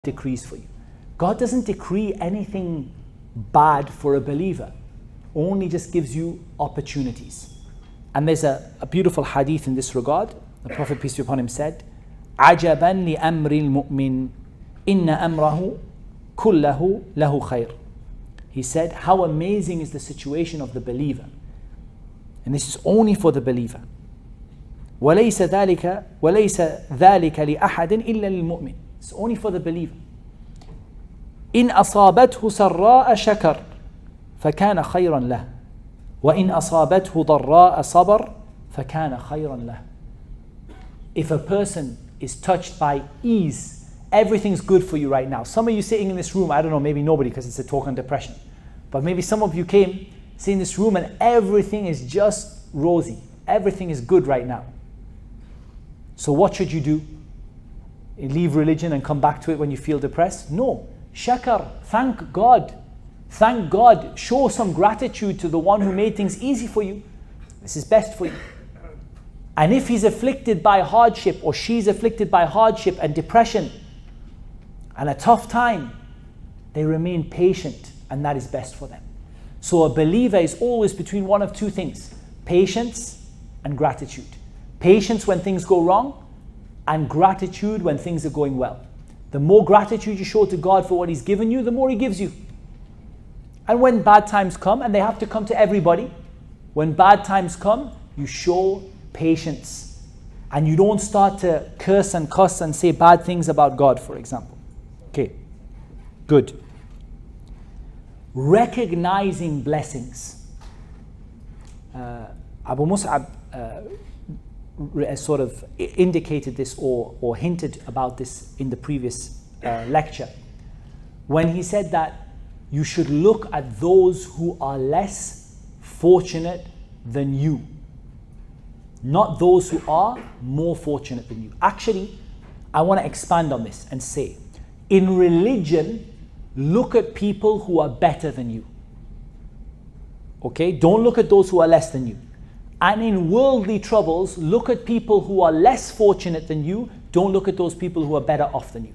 decrees for you. God doesn't decree anything bad for a believer, only just gives you opportunities. And there's a beautiful hadith in this regard. The Prophet, peace be upon him, said, عَجَبًا لِأَمْرِ الْمُؤْمِنِ إِنَّ أَمْرَهُ كُلَّهُ لَهُ خَيْرٌ. He said, how amazing is the situation of the believer. And this is only for the believer. وَلَيْسَ ذَلِكَ لِأَحَدٍ إِلَّا لِلْمُؤْمِنِ. It's only for the believer. إِنْ أَصَابَتْهُ سَرَّاءَ شَكَرٍ فَكَانَ خَيْرًا لَهُ وَإِنْ أَصَابَتْهُ ضَرَّاءَ صَبَرٍ فَكَانَ خَيْرًا لَهُ. If a person is touched by ease, everything's good for you right now. Some of you sitting in this room, I don't know, maybe nobody because it's a talk on depression, but maybe some of you came, sit in this room and everything is just rosy. Everything is good right now. So what should you do? Leave religion and come back to it when you feel depressed? No. Shakar, thank God. Thank God. Show some gratitude to the one who made things easy for you. This is best for you. And if he's afflicted by hardship or she's afflicted by hardship and depression and a tough time, they remain patient, and that is best for them. So a believer is always between one of two things: patience and gratitude. Patience when things go wrong, and gratitude when things are going well. The more gratitude you show to God for what He's given you, the more He gives you. And when bad times come, and they have to come to everybody, when bad times come, you show patience. And you don't start to curse and cuss and say bad things about God, for example. Okay, good. Recognizing blessings. Abu Mus'ab sort of indicated this or hinted about this in the previous lecture, when he said that you should look at those who are less fortunate than you, not those who are more fortunate than you. Actually, I want to expand on this and say, in religion, look at people who are better than you. Okay? Don't look at those who are less than you. And in worldly troubles, look at people who are less fortunate than you. Don't look at those people who are better off than you.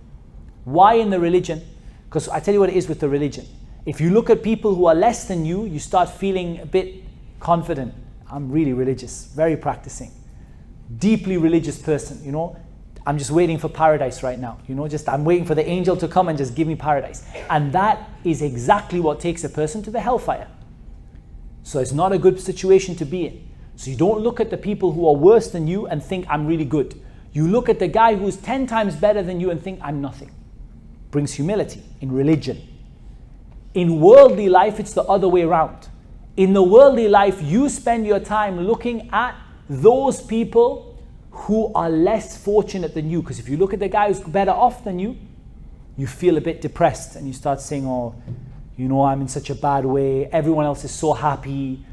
Why in the religion? Because I tell you what it is with the religion. If you look at people who are less than you, you start feeling a bit confident. I'm really religious, very practicing, deeply religious person, you know. I'm just waiting for paradise right now, you know, I'm waiting for the angel to come and just give me paradise. And that is exactly what takes a person to the hellfire. So it's not a good situation to be in. So you don't look at the people who are worse than you and think, I'm really good. You look at the guy who's 10 times better than you and think, I'm nothing. Brings humility in religion. In worldly life, it's the other way around. In the worldly life, you spend your time looking at those people who are less fortunate than you. Because if you look at the guy who's better off than you, you feel a bit depressed and you start saying, oh, you know, I'm in such a bad way. Everyone else is so happy.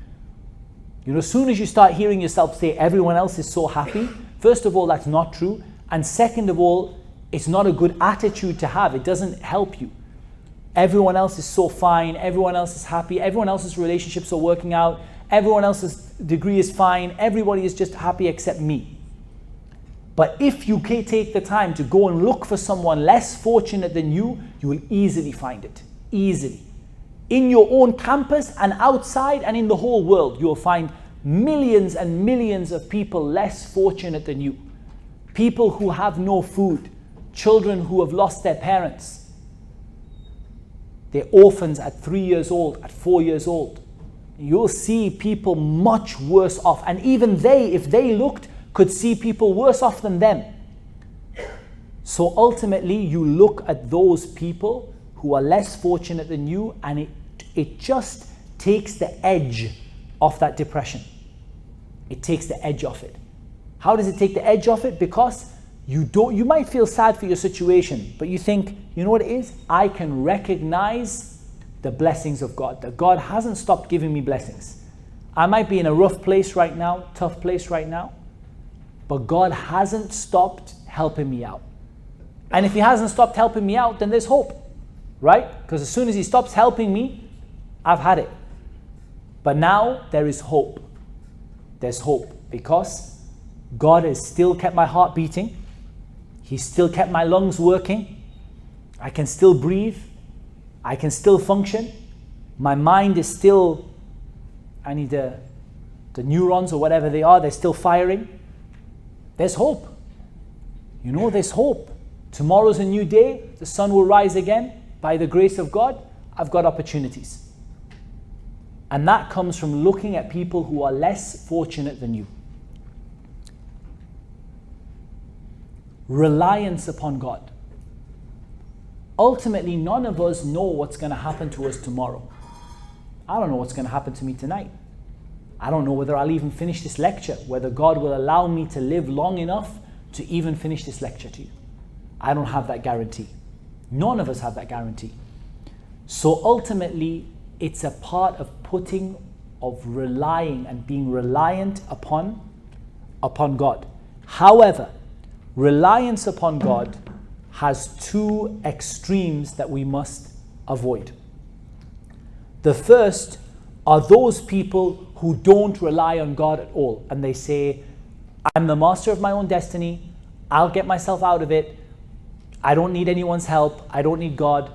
You know, as soon as you start hearing yourself say everyone else is so happy, first of all, that's not true. And second of all, it's not a good attitude to have. It doesn't help you. Everyone else is so fine. Everyone else is happy. Everyone else's relationships are working out. Everyone else's degree is fine. Everybody is just happy except me. But if you take the time to go and look for someone less fortunate than you, you will easily find it. Easily. In your own campus and outside and in the whole world, you will find millions and millions of people less fortunate than you. People who have no food, children who have lost their parents. They're orphans at 3 years old, at 4 years old. You'll see people much worse off. And even they, if they looked, could see people worse off than them. So ultimately, you look at those people who are less fortunate than you, and it just takes the edge off that depression. It takes the edge off it. How does it take the edge off it? Because you might feel sad for your situation, but you think, you know what it is? I can recognize the blessings of God, that God hasn't stopped giving me blessings. I might be in a rough place right now, tough place right now, but God hasn't stopped helping me out. And if He hasn't stopped helping me out, then there's hope, right? Because as soon as He stops helping me, I've had it. But now there is hope. There's hope because God has still kept my heart beating. He's still kept my lungs working. I can still breathe. I can still function. My mind is still, I need the neurons or whatever they are, they're still firing. There's hope. You know, there's hope. Tomorrow's a new day. The sun will rise again. By the grace of God, I've got opportunities. And that comes from looking at people who are less fortunate than you. Reliance upon God. Ultimately, none of us know what's going to happen to us tomorrow. I don't know what's going to happen to me tonight. I don't know whether I'll even finish this lecture, whether God will allow me to live long enough to even finish this lecture to you. I don't have that guarantee. None of us have that guarantee. So ultimately, it's a part of relying and being reliant upon God. However, reliance upon God has two extremes that we must avoid. The first are those people who don't rely on God at all, and they say, I'm the master of my own destiny, I'll get myself out of it, I don't need anyone's help, I don't need God,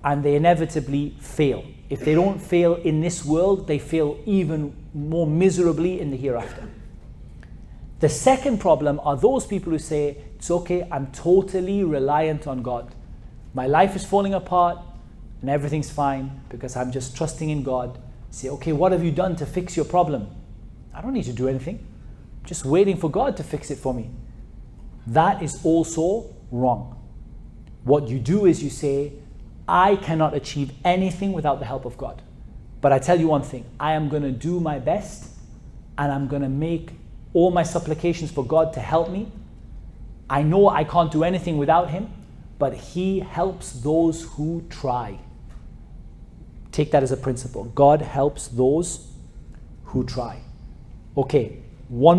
and they inevitably fail. If they don't fail in this world, they fail even more miserably in the hereafter. The second problem are those people who say, it's okay, I'm totally reliant on God. My life is falling apart and everything's fine because I'm just trusting in God. Say, okay, what have you done to fix your problem? I don't need to do anything. I'm just waiting for God to fix it for me. That is also wrong. What you do is you say, I cannot achieve anything without the help of God. But I tell you one thing, I am going to do my best and I'm going to make all my supplications for God to help me. I know I can't do anything without Him, but He helps those who try. Take that as a principle. God helps those who try. Okay, one